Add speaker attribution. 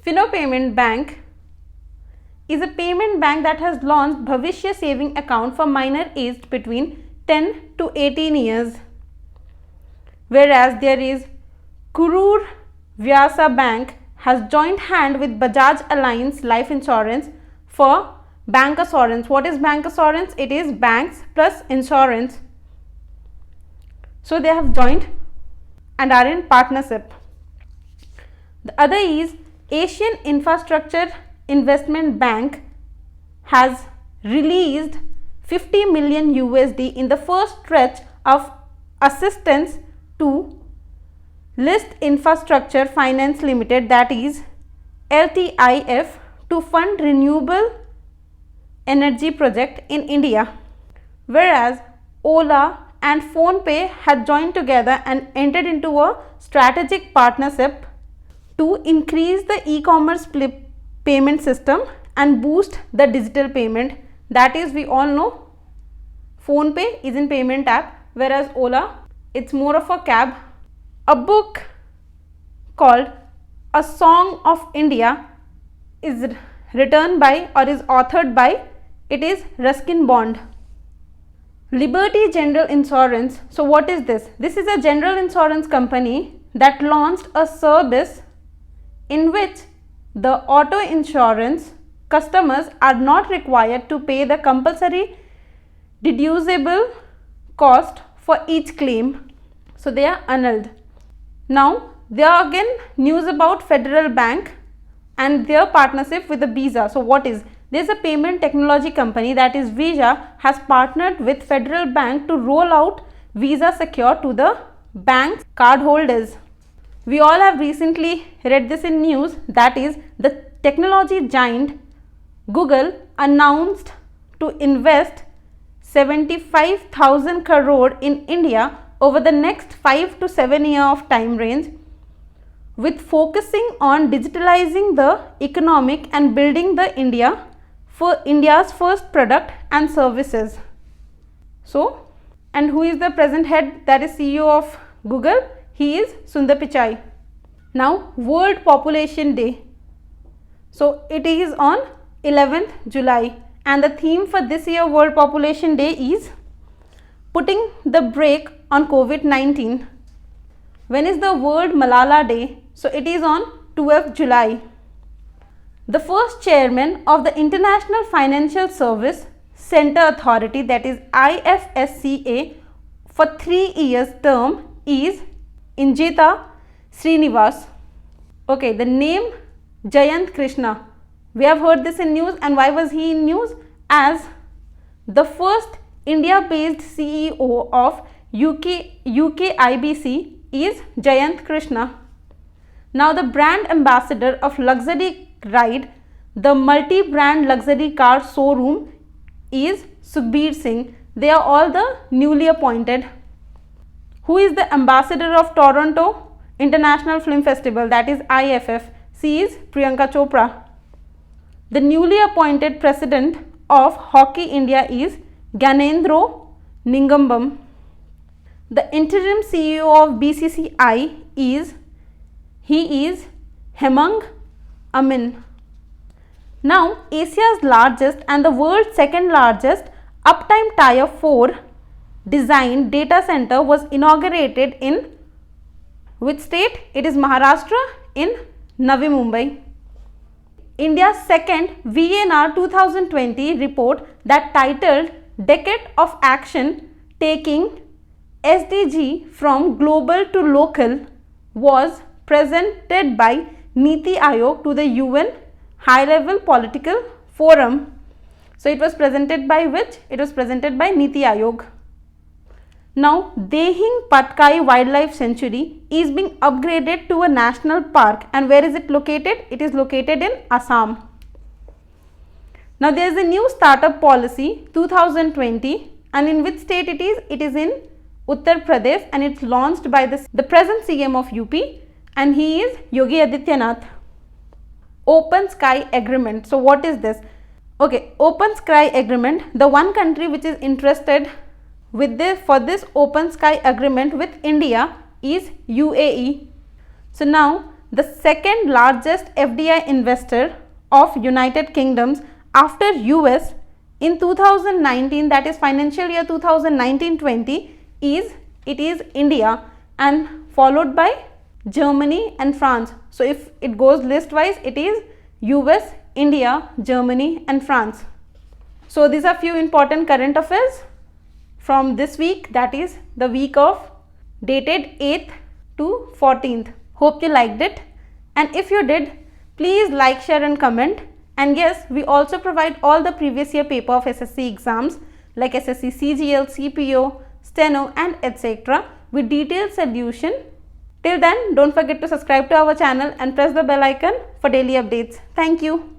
Speaker 1: Fino Payment Bank is a payment bank that has launched Bhavishya Saving Account for minor aged between 10 to 18 years. Whereas there is Kurur Vyasa Bank has joined hand with Bajaj Alliance Life Insurance for bank assurance. What is bank assurance? It is banks plus insurance. So they have joined and are in partnership. The other is Asian Infrastructure Investment Bank has released 50 million USD in the first stretch of assistance to List Infrastructure Finance Limited, that is LTIF, to fund renewable energy project in India. Whereas Ola and PhonePe had joined together and entered into a strategic partnership to increase the e-commerce payment system and boost the digital payment. That is, we all know PhonePe is in payment app, whereas Ola, it's more of a cab. A book called A Song of India is written by or is authored by, it is Ruskin Bond. Liberty General Insurance. So what is this? This is a general insurance company that launched a service in which the auto insurance customers are not required to pay the compulsory deducible cost for each claim. So they are annulled. Now there are again news about Federal Bank and their partnership with the Visa. So what is? There is a payment technology company, that is Visa, has partnered with Federal Bank to roll out Visa Secure to the bank's cardholders. We all have recently read this in news, that is the technology giant Google announced to invest 75,000 crore in India over the next 5 to 7 year of time range, with focusing on digitalizing the economic and building the India's first product and services. So, and who is the present head, that is CEO of Google? He is Sundar Pichai. Now World Population Day. So it is on 11th July and the theme for this year World Population Day is putting the brake on COVID-19. When is the World Malala Day? So it is on 12th July. The first chairman of the International Financial Service Center Authority, that is IFSCA, for 3 years term is Injita Srinivas. Okay, the name Jayant Krishna. We have heard this in news, and why was he in news? As the first India-based CEO of UK IBC is Jayant Krishna. Now the brand ambassador of luxury ride, the multi-brand luxury car showroom, is Sukhbir Singh. They are all the newly appointed. Who is the ambassador of Toronto International Film Festival, that is IFF? She is Priyanka Chopra. The newly appointed president of Hockey India is Gyanendra Ningambam. The interim CEO of BCCI is Hemang Amin. Now Asia's largest and the world's second largest uptime tier 4 design data center was inaugurated in which state? It is Maharashtra in Navi Mumbai. India's second VNR 2020 report that titled Decade of Action Taking SDG from Global to Local was presented by Niti Aayog to the UN High Level Political Forum. So it was presented by which? It was presented by Niti Aayog. Now Dehing Patkai Wildlife Sanctuary is being upgraded to a national park, and where is it located? It is located in Assam. Now there is a new startup policy 2020, and in which state it is? It is in Uttar Pradesh, and it's launched by the present CM of UP, and he is Yogi Adityanath. Open Sky Agreement. So what is this? Okay, Open Sky Agreement, the one country which is interested with this for this Open Sky Agreement with India is UAE. So now the second largest FDI investor of United Kingdoms after US in 2019, that is financial year 2019-20, is India, and followed by Germany and France. So if it goes list wise, it is US, India, Germany and France. So these are few important current affairs from this week, that is the week of dated 8th to 14th. Hope you liked it, and if you did, please like, share and comment. And yes, we also provide all the previous year paper of SSC exams like SSC CGL, CPO, Steno and etc. with detailed solution. Till then, don't forget to subscribe to our channel and press the bell icon for daily updates. Thank you.